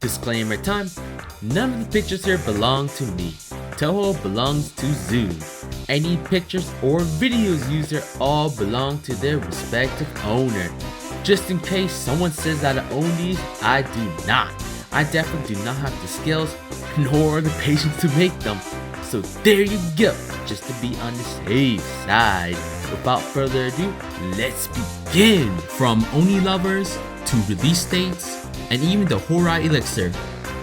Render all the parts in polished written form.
Disclaimer time, none of the pictures here belong to me. Touhou belongs to Zoo. Any pictures or videos used here all belong to their respective owner. Just in case someone says that I own these, I do not. I definitely do not have the skills nor the patience to make them. So there you go, just to be on the safe side. Without further ado, let's begin! From Oni lovers to release dates and even the Horai Elixir.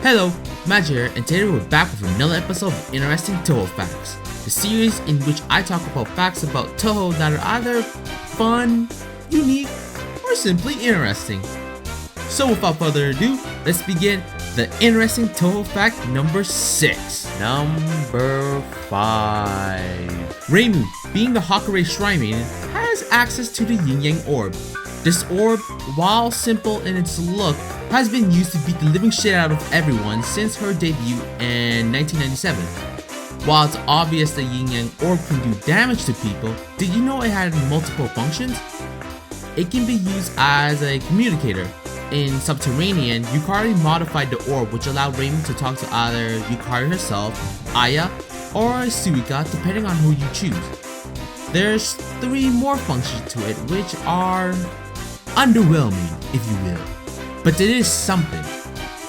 Hello, Magi here, and today we're back with another episode of Interesting Touhou Facts, the series in which I talk about facts about Touhou that are either fun, unique, or simply interesting. So without further ado, let's begin the Interesting Touhou Fact number 6. Number 5. Reimu, being the Hakurei Shrine Maiden, has access to the Yin Yang Orb. This orb, while simple in its look, has been used to beat the living shit out of everyone since her debut in 1997. While it's obvious the Yin Yang Orb can do damage to people, did you know it had multiple functions? It can be used as a communicator. In Subterranean, Yukari modified the orb which allowed Reimu to talk to either Yukari herself, Aya, or Suika depending on who you choose. There's 3 more functions to it which are underwhelming, if you will. But it is something.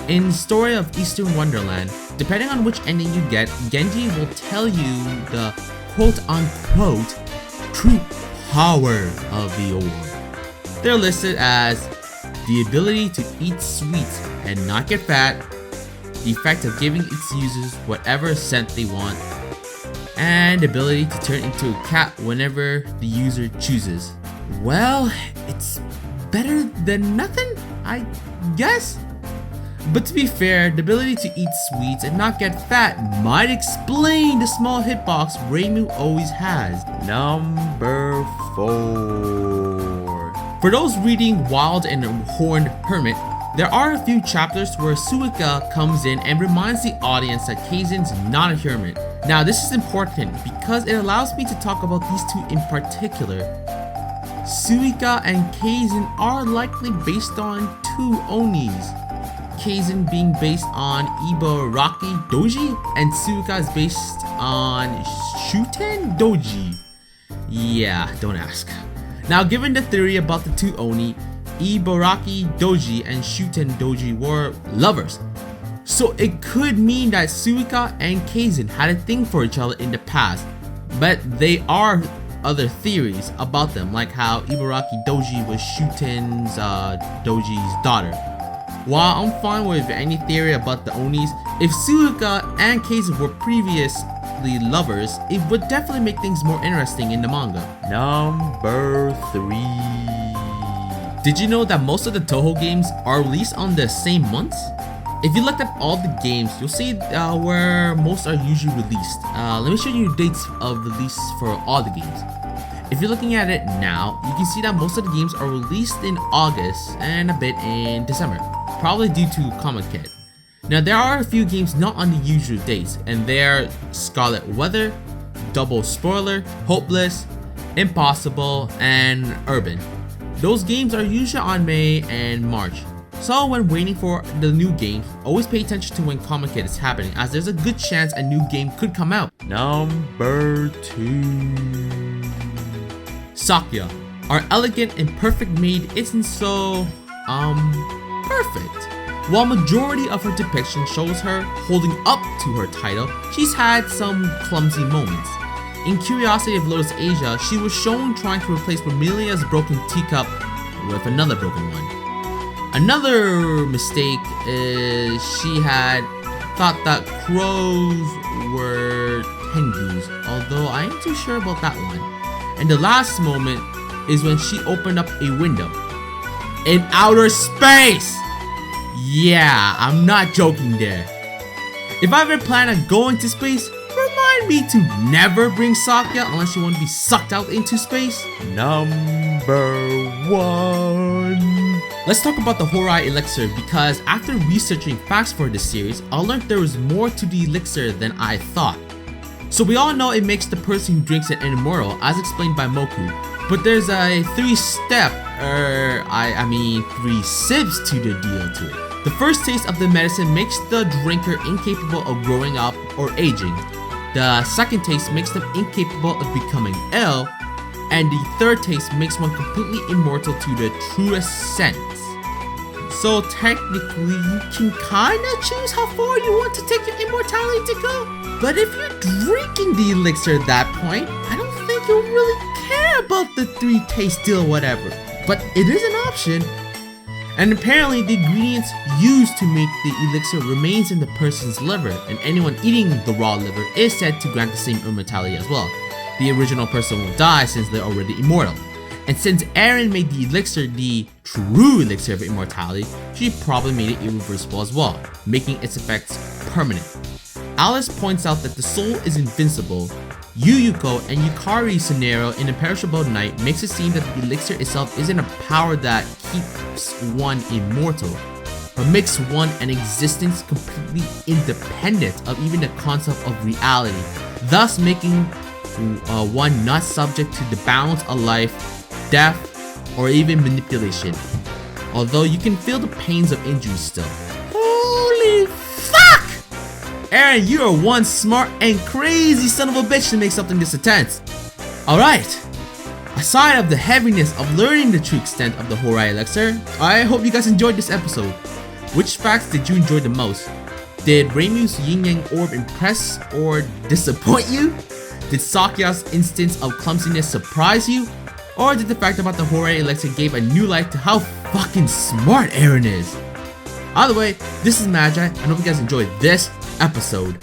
In Story of Eastern Wonderland, depending on which ending you get, Genji will tell you the quote-unquote true power of the orb. They're listed as the ability to eat sweets and not get fat, the effect of giving its users whatever scent they want, and the ability to turn into a cat whenever the user chooses. Well, it's better than nothing, I guess? But to be fair, the ability to eat sweets and not get fat might explain the small hitbox Reimu always has. Number 4. For those reading Wild and Horned Hermit, there are a few chapters where Suika comes in and reminds the audience that Kaizen's not a hermit. Now this is important because it allows me to talk about these two in particular. Suika and Kaizen are likely based on 2 Onis. Kaizen being based on Ibaraki Doji and Suika is based on Shuten Doji. Yeah, don't ask. Now given the theory about the 2 Oni, Ibaraki Doji and Shuten Doji were lovers. So it could mean that Suika and Kaizen had a thing for each other in the past, but there are other theories about them, like how Ibaraki Doji was Shuten's Doji's daughter. While I'm fine with any theory about the Onis, if Suika and Kaizen were previously lovers, it would definitely make things more interesting in the manga. Number 3. Did you know that most of the Touhou games are released on the same months? If you looked at all the games, you'll see where most are usually released. Let me show you dates of release for all the games. If you're looking at it now, you can see that most of the games are released in August and a bit in December, probably due to Comic Kid. Now there are a few games not on the usual dates, and they're Scarlet Weather, Double Spoiler, Hopeless, Impossible, and Urban. Those games are usually on May and March. So when waiting for the new game, always pay attention to when Comic Kid is happening, as there's a good chance a new game could come out. Number 2. Sakuya, our elegant and perfect maid isn't so, perfect. While majority of her depiction shows her holding up to her title, she's had some clumsy moments. In Curiosity of Lotus Asia, she was shown trying to replace Mamelia's broken teacup with another broken one. Another mistake is she had thought that crows were tengus, although I ain't too sure about that one. And the last moment is when she opened up a window in outer space! Yeah, I'm not joking there. If I ever plan on going to space, remind me to never bring Sakuya unless you want to be sucked out into space. Number 1. Let's talk about the Horai Elixir, because after researching facts for this series, I learned there was more to the elixir than I thought. So we all know it makes the person who drinks it immortal, as explained by Moku. But there's a 3-step, 3 sips to the deal to it. The first taste of the medicine makes the drinker incapable of growing up or aging. The second taste makes them incapable of becoming ill. And the third taste makes one completely immortal to the truest sense. So technically, you can kinda choose how far you want to take your immortality to go. But if you're drinking the elixir at that point, I don't think you'll really care about the 3 taste deal or whatever. But it is an option. And apparently the ingredients used to make the elixir remains in the person's liver, and anyone eating the raw liver is said to grant the same immortality as well. The original person will die since they're already immortal. And since Erin made the elixir the true elixir of immortality, she probably made it irreversible as well, making its effects permanent. Alice points out that the soul is invincible. Yuyuko and Yukari's scenario in Imperishable Night makes it seem that the elixir itself isn't a power that keeps one immortal, but makes one an existence completely independent of even the concept of reality, thus making one not subject to the balance of life, death, or even manipulation. Although you can feel the pains of injury still. Holy fuck! Erin, you are one smart and crazy son of a bitch to make something this intense. Alright, aside of the heaviness of learning the true extent of the Horai Elixir, I hope you guys enjoyed this episode. Which facts did you enjoy the most? Did Reimu's Yin Yang Orb impress or disappoint you? Did Sakuya's instance of clumsiness surprise you? Or did the fact about the Horai Elixir give a new light to how fucking smart Erin is? Either way, this is Magi, and I hope you guys enjoyed this episode.